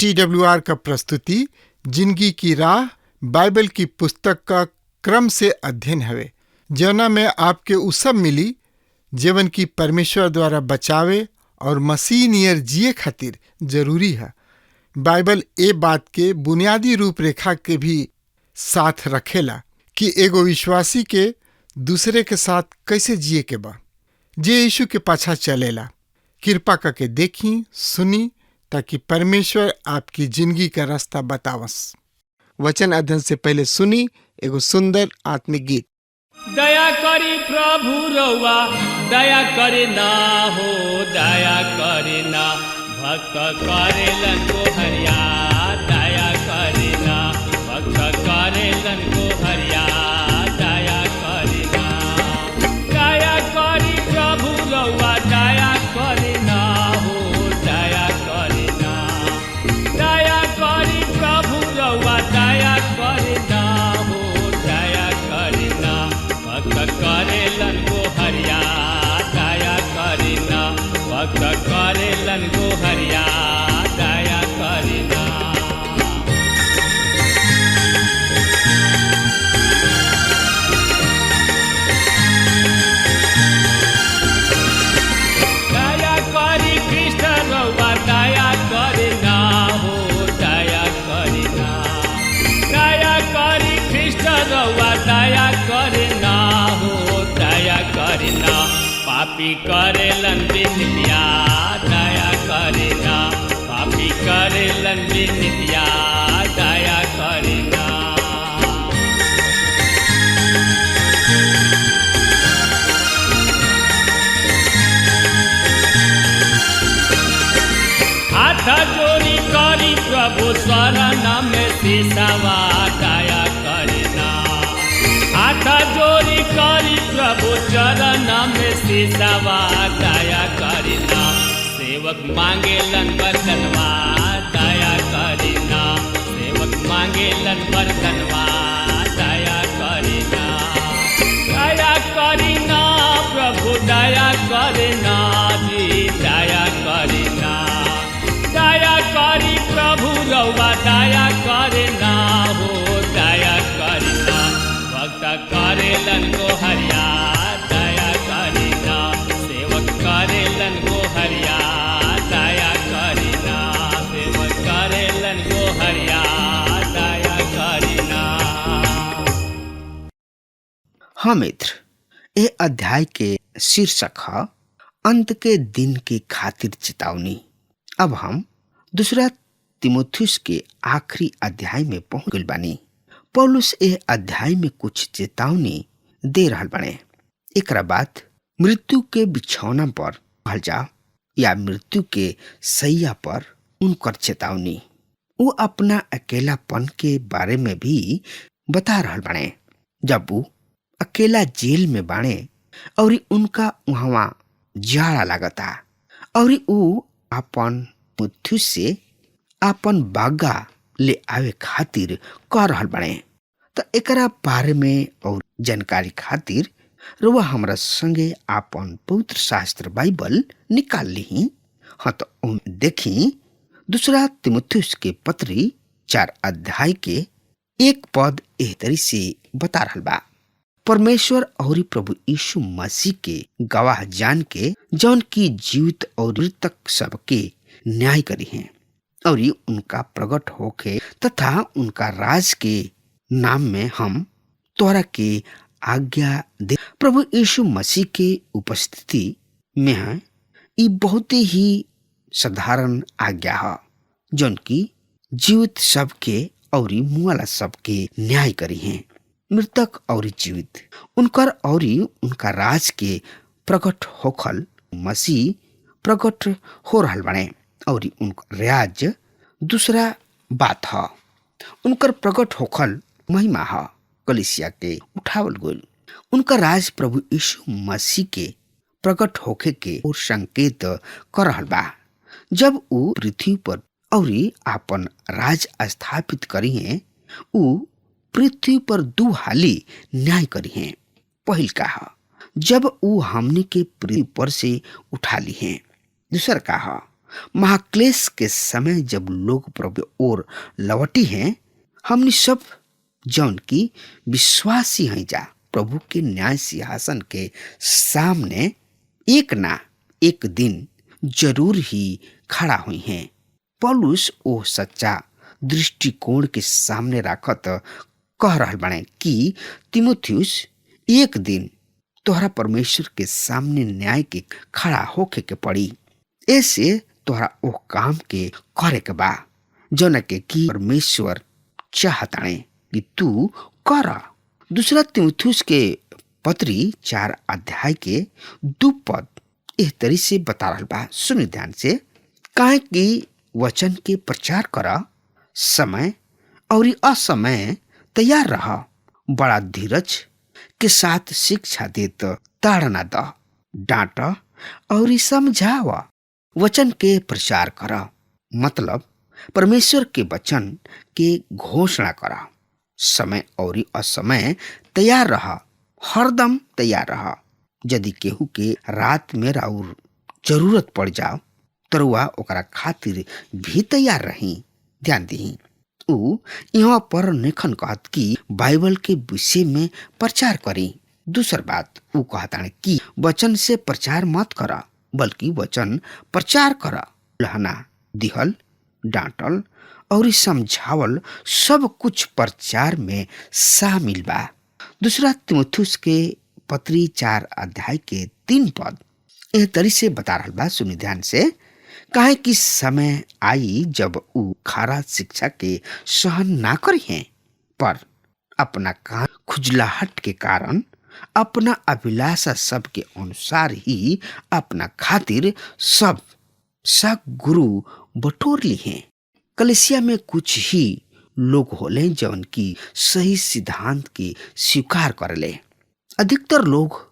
TWR का प्रस्तुति जिंदगी की राह बाइबल की पुस्तक का क्रम से अध्ययन हवे, जौना में आपके उ सब मिली जीवन की परमेश्वर द्वारा बचावे और मसीह नियर जिए खातिर जरूरी है। बाइबल ए बात के बुनियादी रूपरेखा के भी साथ रखेला कि एगो विश्वासी के दूसरे के साथ कैसे जिए के बा। जे यीशु के पाछा चलेला, कृपा करके देखी सुनी ताकि परमेश्वर आपकी जिंदगी का रास्ता बतावस। वचन अध्ययन से पहले सुनी एगो सुंदर आत्मिक गीत। दया करी प्रभु रउआ, दया करे ना हो, दया करे ना, भक्त करेलन को हरिया, दया करे ना, भक्त करेलन को हरिया, दया करे ना। दया करी प्रभु रउआ, दया करे ना हो, दया करे ना, दया करी प्रभु रउआ, दया करे ना हो, दया करे ना, भक्त करेलन को हरिया, दया करे ना, भक्त करेलन को हरिया, दया करे ना। दया करी कृष्ण रउआ, दया करे ना हो, दया करे ना, दया करी कृष्ण रउआ, दया करे ना हो, दया करे ना, पापी करेलन बिनतिया, दया करे ना, पापी करेलन बिनतिया, दया करे ना। हाथ जोड़ी करी प्रभु शरण में सिसवा, दया करे ना, हाथ जोड़ी करी प्रभु चरण में सिसवा, दया करे ना, सेवक मांगेलन बरतनवा, दया करे ना, सेवक मांगेलन बरतनवा, दया करे ना। दया करे ना प्रभु, दया करे ना जी, दया करे ना, दया करी प्रभु रउआ, दया करे ना हो, दया करे ना, भक्त करेलन को हरिया, दया करे ना, सेवक करेलन को हरिया, दया करे ना, सेवक करेलन को हरिया, दया करे ना। हाँ मित्र, ये अध्याय के शीर्षक है अंत के दिन के खातिर चेतावनी। अब हम दूसरा तिमोथियुस के आखिरी अध्याय में पहुंच गइल बानी। पौलुस ए अध्याय में कुछ चेतावनी दे रहल बाने। एकरा बाद मृत्यु के बिछौना पर कहल जा या मृत्यु के सैया पर उनकर चेतावनी। वो अपना अकेलापन के बारे में भी बता रहल बाने। जब वो अकेला जेल में बाणे और उनका वहां जाड़ा लागता और वो अपन तिमोथियुस से अपन बागा ले आवे खातिर कह रहल बाणे। तो एकरा बारे में और जानकारी खातिर रुआ हमरा संगे अपन पवित्र शास्त्र बाइबल निकाल ली। हाँ तो देखी दूसरा तिमोथियुस के पत्री 4 अध्याय के 1 पद एह तरी से बता रहल बा। परमेश्वर और प्रभु यीशु मसीह के गवाह जान के जौन की जीवित और मृतक सबके न्याय करी हैं और उनका प्रकट होके तथा उनका राज के नाम में हम तोरा के आज्ञा दे। प्रभु यीशु मसीह के उपस्थिति में है ये बहुत ही साधारण आज्ञा है जौन की जीवित सबके और मुआला सबके न्याय करी हैं। मृतक और जीवित उनकर और उनका राज के प्रकट होखल मसीह प्रकट हो रहल बाणे और उनका राज दूसरा बात है। उनकर प्रकट होखल महिमा है कलीसिया के उठावल गोल। उनका राज प्रभु यीशु मसीह के प्रकट होखे के और संकेत कर रहल बा। जब वो पृथ्वी पर और आपन राज स्थापित करी हैं, वो पृथ्वी पर 2 हाली न्याय करी हैं। पहिल का जब वो हमने के पृथ्वी पर से उठा ली हैं। दूसर का महाक्लेश के समय जब लोग प्रभु और लौटी हैं, हमने सब जौन की विश्वासी हैं जा प्रभु के न्याय सिंहासन के सामने एक ना एक दिन जरूर ही खड़ा हुई हैं। पौलुस ओ सच्चा दृष्टिकोण के सामने राखत कह रहल बाड़े कि तिमुथियुस, एक दिन तोहरा परमेश्वर के सामने न्याय के खड़ा होके के पड़ी। ऐसे तोहरा ओ काम के करे के बा जौन के कि परमेश्वर चाहताणे कि तू कर। दूसरा तिमुथियुस के पत्री 4 अध्याय के 2 पद एह तरी से बता रहल बा। सुनि ध्यान से। काहे कि वचन के प्रचार करा, समय और असमय तैयार रहा, बड़ा धीरज के साथ शिक्षा देत ताड़ना द, डांट और समझावा, वचन के प्रचार करा। मतलब परमेश्वर के वचन के घोषणा करा। समय और असमय तैयार रहा, हरदम तैयार रहा। यदि केहू के रात में राउर जरूरत पड़ जाओ तरुआ ओकरा खातिर भी तैयार रही। ध्यान दी, ऊ यहाँ पर नेखन कहत कि बाइबल के विषय में प्रचार करी। दूसर बात ऊ कहता कि वचन से प्रचार मत करा, बल्कि वचन प्रचार करा। लहना दिहल, डांटल और समझावल सब कुछ प्रचार में शामिल बा। दूसरा तिमुथियुस के पत्री 4 अध्याय के 3 पद एह तरी से बता रहल बा। सुनि ध्यान से। काहे कि समय आई जब ऊ खारा शिक्षा के सहन ना करी हैं, पर अपना कान खुजलाहट के कारण अपना अभिलाषा सब के अनुसार ही अपना खातिर सब गुरु बटोर ली हैं। कलिसिया में कुछ ही लोग होले जौन की सही सिद्धांत के स्वीकार करले। अधिकतर लोग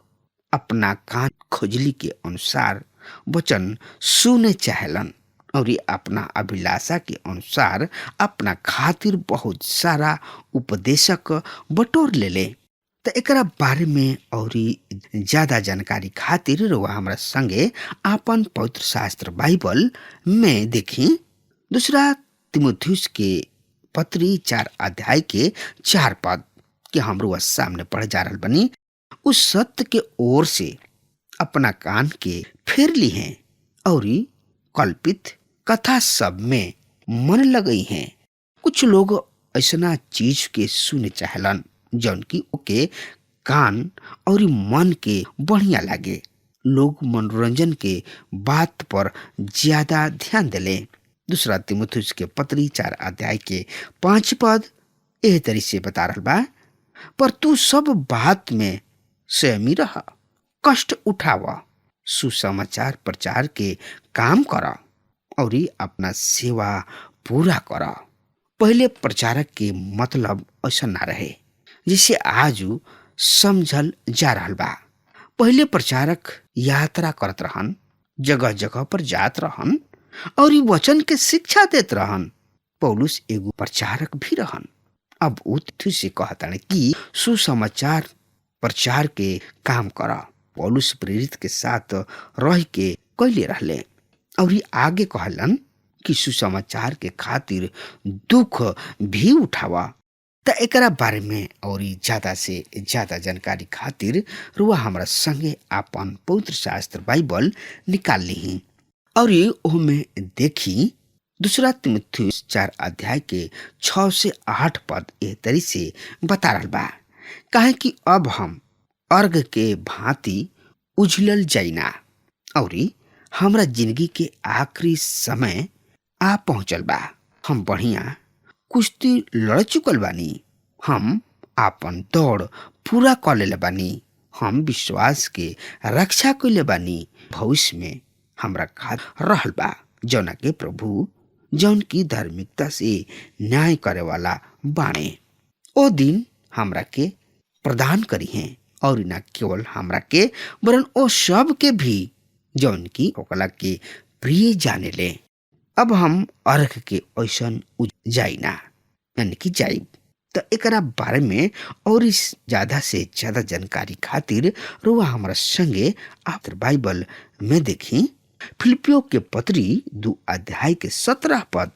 अपना कान खुजली के अनुसार वचन सुने चाहेलन और अपना अभिलाषा के अनुसार अपना खातिर बहुत सारा उपदेशक बटोर ले। तो एकरा बारे में और ज्यादा जानकारी खातिर वह हमारा संगे आपन पवित्र शास्त्र बाइबल में देखी। दूसरा तिमुथियुस के पत्री 4 अध्याय के 4 पद के हमरो सामने पढ़ जा रहल बनी। उस सत्य के ओर से अपना कान के फेर ली हैं और कल्पित कथा सब में मन लगई हैं। कुछ लोग ऐसा चीज के सुने चाहलन जौन की ओके कान और मन के बढ़िया लागे। लोग मनोरंजन के बात पर ज्यादा ध्यान देले। दूसरा तिमुथियुस के पत्री 4 अध्याय के 5 पद एह तरी से बता रहल बा। पर तू सब बात में संयमी रहा, कष्ट उठावा, सुसमाचार प्रचार के काम करा और अपना सेवा पूरा करा। पहले प्रचारक के मतलब ऐसा ना रहे जिसे आज समझल जा रहल बा। पहले प्रचारक यात्रा करत रहन, जगह जगह पर जात रहन और वचन के शिक्षा देत रहन। पौलुस एगो प्रचारक भी रहन। अब ऊ से कहता कि सुसमाचार प्रचार के काम करा। पौलुस प्रेरित के साथ रह के कैले रहले और आगे कहलन कि सुसमाचार के खातिर दुख भी उठावा। त एकरा बारे में और ज्यादा से ज्यादा जानकारी खातिर रुआ हमरा संगे आपन पवित्र शास्त्र बाइबल निकाल ली और ओमे देखी। दूसरा तिमुथियुस 4 अध्याय के 6 से 8 पद एह तरी से बता रहल बा। काहे कि अब हम अर्घ के भांति उजलल जाइना और हमरा जिंदगी के आखिरी समय आ पहुंचल बा। हम बढ़िया कुश्ती लड़ चुकल बानी, हम आपन दौड़ पूरा कर ले बानी, हम विश्वास के रक्षा कैले बानी। भविष्य में हमरा खाद रहल बा जौना के प्रभु जौन की धार्मिकता से न्याय करे वाला बाणे ओ दिन हमरा के प्रदान करी हैं और न केवल हमरा के वरन ओ सब के भी जौन की ओकला के प्रिय जाने ले। अब हम अर्घ के ऐसन जाइना यानी कि जाइब। तो एकरा बारे में और इस ज्यादा से ज्यादा जानकारी खातिर रुआ हमारा संगे आप बाइबल में देखी। फिलिपियो के पत्री 2 अध्याय के 17 पद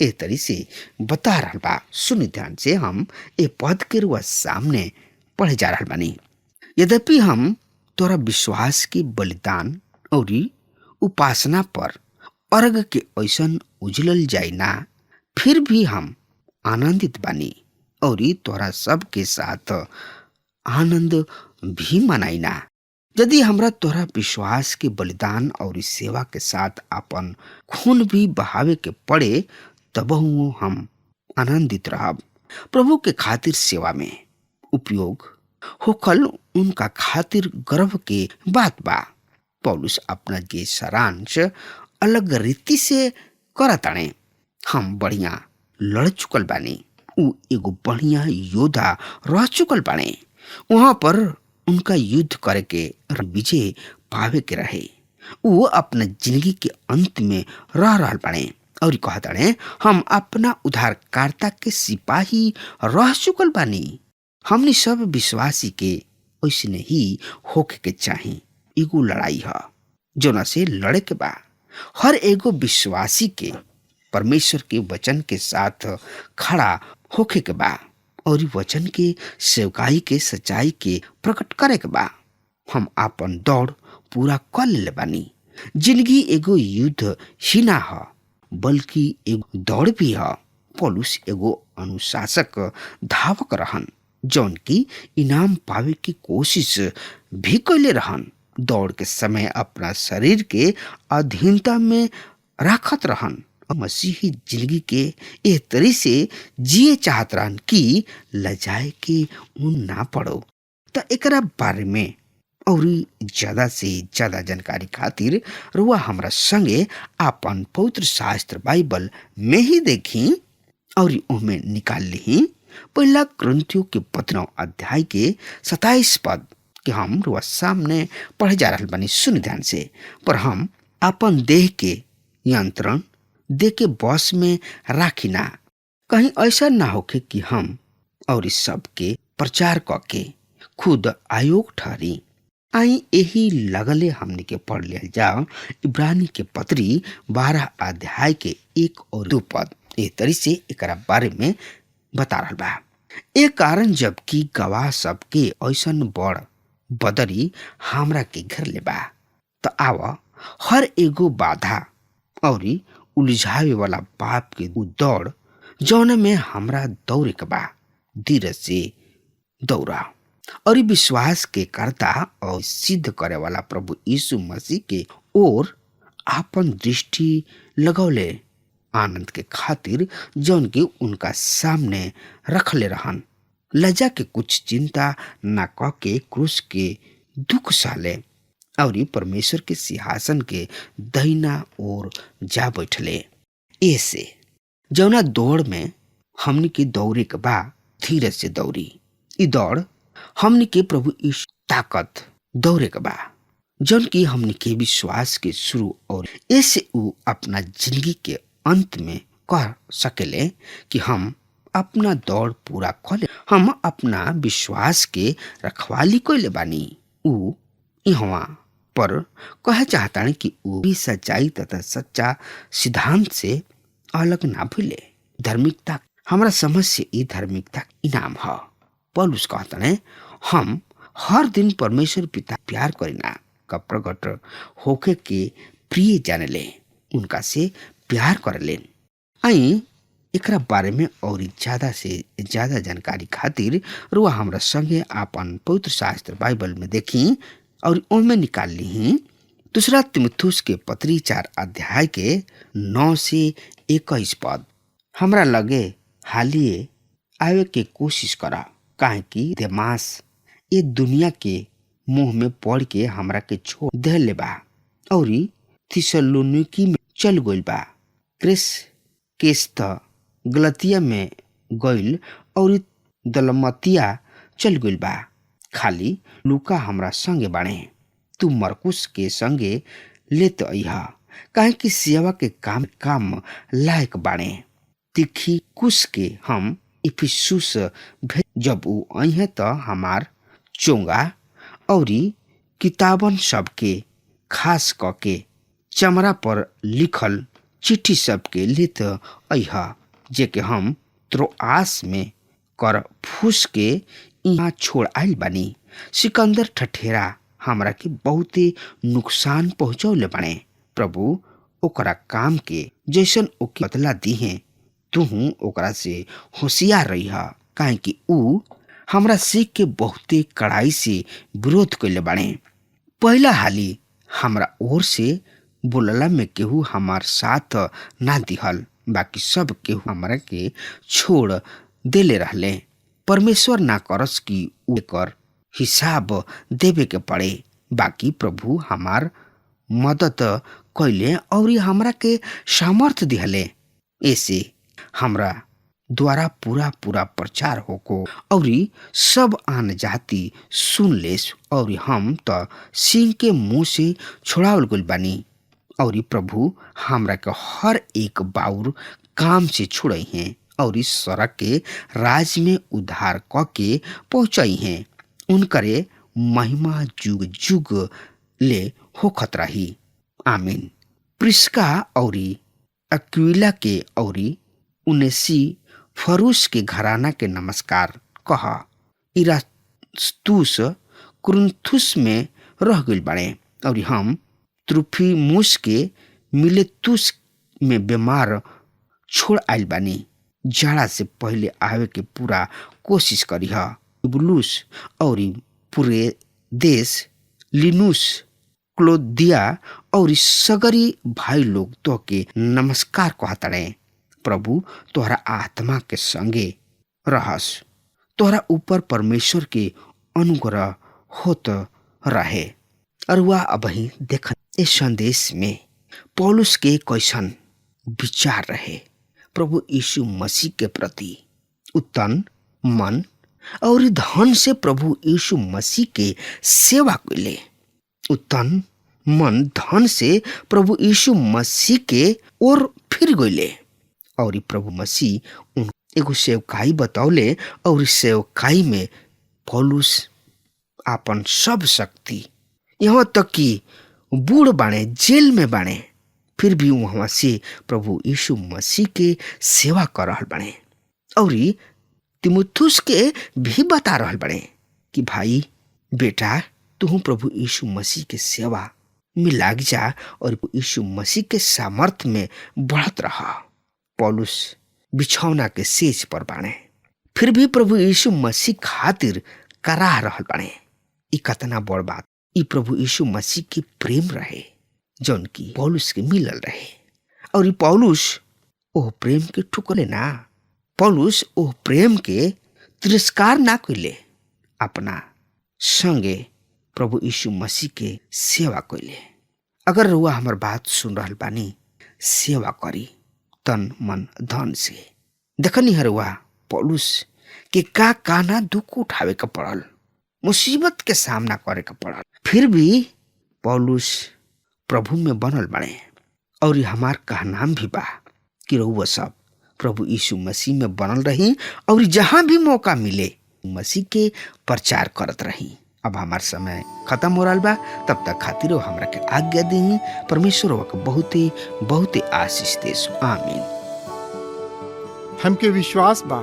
ए तरी से बता रहा बा। सुनि ध्यान से, हम ए पद के रुआ सामने पढ़े जा रहा बानी। यद्यपि हम तोरा विश्वास के बलिदान और उपासना पर अर्घ के ऐसन उजलल जाई ना, फिर भी हम आनंदित बानी और तोरा सब के साथ आनंद भी मनाई ना। यदि हमरा तोरा विश्वास के बलिदान और सेवा के साथ अपन खून भी बहावे के पड़े, तब हम आनंदित रहब। प्रभु के खातिर सेवा में उपयोग होखल उनका खातिर गर्व के बात बा। पौलुस अपना जे सारांश अलग रीति से करताणे। हम बढ़िया लड़ चुकल बानी, उ एगो बढ़िया योद्धा रह चुकल बाने। वहां पर उनका युद्ध करे के विजय पावे के रहे। उ अपना जिंदगी के अंत में रह रहल बाने और कहताणे, हम अपना उद्धारकर्ता के सिपाही रह चुकल बानी। हमनी सब विश्वासी के ऐसने ही होके के चाही। एगो लड़ाई है जोना से लड़े के बा। हर एगो विश्वासी के परमेश्वर के वचन के साथ खड़ा होके के बा और वचन के सेवकाई के सच्चाई के प्रकट करे के बा। हम अपन दौड़ पूरा कर ले बानी। जिंदगी एगो युद्ध ही ना है, बल्कि एगो दौड़ भी है। पौलुस एगो अनुशासक धावक रहन, जौन की इनाम पावे की कोशिश भी कैले रहन। दौड़ के समय अपना शरीर के अधीनता में राखत रहन। मसीही जिंदगी के एह तरी से जिए चाहत रहन कि लजाए के उन ना पड़ो। तो एकरा बारे में और ज्यादा से ज्यादा जानकारी खातिर रुआ हमरा संगे आपन पवित्र शास्त्र बाइबल में ही देखी और उनमें निकाल ली। पहला क्रंथियों के 15 अध्याय के 27 पद के हम रुआ सामने पढ़े जा रहा बानी। सुन ध्यान से, पर हम अपन देह के नियंत्रण दे के बस में राखी ना, कहीं ऐसा ना होके कि हम और इस सब के प्रचार करके खुद आयोग ठहरी। आई यही लगले हमने के पढ़ लिया जाओ इब्रानी के पत्री 12 अध्याय के 1 और 2 पद। ए तरी से एकरा बारे में बता रहा बा। एक कारण जबकि गवाह सबके ऐसन बड़ बदरी हमरा के घर ले बा, तो आवा हर एगो बाधा और उलझावे वाला पाप के दौड़ जौन में हमरा दौड़े के बा, धीरज से दौड़ा और विश्वास के कर्ता और सिद्ध करे वाला प्रभु यीशु मसीह के ओर आपन दृष्टि लगौले। आनंद के खातिर जौन के उनका सामने रखले रहन, लज्जा के कुछ चिंता न क के क्रूस के दुख साले और परमेश्वर के सिंहासन के दहिना ओर जा बैठले। ऐसे जौना दौड़ में हमनी के दौड़े के बा, धीरज से दौड़ी। ई दौड़ हमनी के प्रभु यीशु ताकत दौड़े के बा, जौन की हमनी के विश्वास के शुरू और ऐसे उ अपना जिंदगी के अंत में कह सकेले कि हम अपना दौड़ पूरा खोले। हम अपना विश्वास के रखवाली कोइले बानी। उ इहवा पर कह चाहता कि उ भी सच्चाई तथा सच्चा सिद्धांत से अलग ना भूले। धार्मिकता हमारा समझ से ई धार्मिकता इनाम है। पौलुस कहता है, हम हर दिन परमेश्वर पिता प्यार करीना का प्रकट होके के प्रिय जाने ले, उनका से प्यार कर ले। आई एकरा बारे में और ज्यादा से ज्यादा जानकारी खातिर रुआ हमरा संगे आपन पवित्र शास्त्र बाइबल में देखी और उनमें निकाल ली। दूसरा तिमुथियुस के पत्री 4 अध्याय के 9 से 21 पद। हमरा लगे हालिए आवे के कोशिश करा, काहे कि देमास ये दुनिया के मुंह में पड़ के हमरा के छोड़ दे ले बा और थिस्सलुनीकी में चल गइल बा। क्रेसकेंस गलतिया में गइल और दलमतिया चल गइल बा। खाली लूका हमरा संगे बाणे। तू मरकुस के संगे लेत अइहा, काहे कि सेवा के काम लायक बाणे। तिखी कुश के हम इफिसुस भेज, जब उ अइहे त हमार चोंगा और किताबन सबके खास क के चमड़ा पर लिखल चिट्ठी सबके लेत अइहा, जेके हम त्रोआस में कर फूस के यहाँ छोड़ आइल बानी। सिकंदर ठठेरा हमरा के बहुते नुकसान पहुंचौले बाने। प्रभु ओकरा काम के जैसन ओके बदला दी है, तुहू ओकरा से होशियार रही है, काहे कि ऊ हमरा सीख के बहुते कड़ाई से विरोध कैले बाने। पहला हाली हमरा ओर से बोलला में केहू हमार साथ ना दिहल, बाकी सब केहू हमरा के छोड़ देले रहले। परमेश्वर ना करस कि ऊ एकर हिसाब देवे के पड़े, बाकी प्रभु हमार मदद कैले और हमरा के सामर्थ्य दिहले। ऐसे हमरा द्वारा पूरा पूरा प्रचार होको और सब आन जाति सुन लेस, और हम तो सिंह के मुंह से छोड़ावल गइल बानी। और प्रभु हमरा के हर एक बाउर काम से छुड़ई हैं और इस सड़क के राज में उद्धार क के पहुंचाई हैं। उनकरे महिमा जुग जुग ले होखत रही। आमीन। प्रिस्का और अक्विला के और उनेसी फरूस के घराना के नमस्कार कह। इरास्तुस कुरिन्थुस में रह गइल बाड़े और हम त्रुफिमुस के मिलेतुस में बीमार छोड़ आइल बानी। जाड़ा से पहले आवे के पूरा कोशिश करी है। बुलूस और पूरे देश लिनुस क्लोदिया और सगरी भाई लोग तो के नमस्कार कहतड़े। प्रभु तोहरा आत्मा के संगे रहस, तोहरा ऊपर परमेश्वर के अनुग्रह होत रहे। और वह अबही देख इस संदेश में पौलुस के कैसन विचार रहे प्रभु यीशु मसीह के प्रति। उत्तन मन और धन से प्रभु यीशु मसीह के सेवा कैले। उत्तन मन धन से प्रभु यीशु मसीह के ओर फिर गइले और प्रभु मसीह उन एगो सेवकाई बतौले और सेवकाई में पौलुस आपन सब शक्ति, यहाँ तक कि बूढ़ बाणे, जेल में बाणे, फिर भी वहां से प्रभु यीशु मसीह के सेवा कर रहल बाणे। और तिमुथुस के भी बता रहल बाणे कि भाई बेटा तू प्रभु यीशु मसीह के सेवा में लाग जा और यीशु मसीह के सामर्थ्य में बढ़त रहा। पौलुस बिछौना के सेज पर बाणे, फिर भी प्रभु यीशु मसीह खातिर कराह रहल बाणे। ई कतना बड़ बात, ई प्रभु यीशु मसीह के प्रेम रहे जौन की पौलुस के मिलल रहे। और पौलुस ओह प्रेम के ठुकले ना, पौलुस ओह प्रेम के तिरस्कार ना कइले, अपना संगे प्रभु यीशु मसीह के सेवा कइले। अगर रुआ हमार बात सुन रहल बानी, सेवा करी तन मन धन से। देखनी हरुआ पौलुस के का काना दुख उठावे के पड़ल, मुसीबत के सामना करे के पड़ल, फिर भी पौलुस प्रभु में बनल बने। और हमार कहनाम भी बा कि रउआ सब प्रभु यीशु मसीह में बनल रही और जहां भी मौका मिले मसीह के प्रचार करत रही। अब हमार समय खत्म हो रहा बा, तब तक खातिर हमरा के आज्ञा दी। परमेश्वर के बहुते बहुते आशीष देस। आमीन। हमके विश्वास बा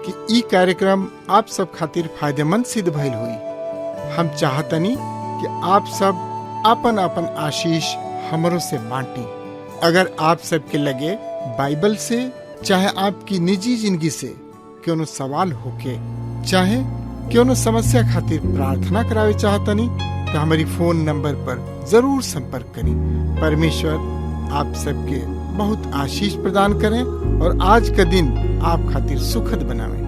कि ई कार्यक्रम आप सब खातिर फायदेमंद सिद्ध भइल हुई। हम चाहतनी कि आप सब आपन आपन आशीष हमरों से बांटी। अगर आप सबके लगे बाइबल से चाहे आपकी निजी जिंदगी से क्यों सवाल होके, चाहे क्यों समस्या खातिर प्रार्थना करावे चाहतनी, तो हमारी फोन नंबर पर जरूर संपर्क करें। परमेश्वर आप सबके बहुत आशीष प्रदान करें और आज का दिन आप खातिर सुखद बनावे।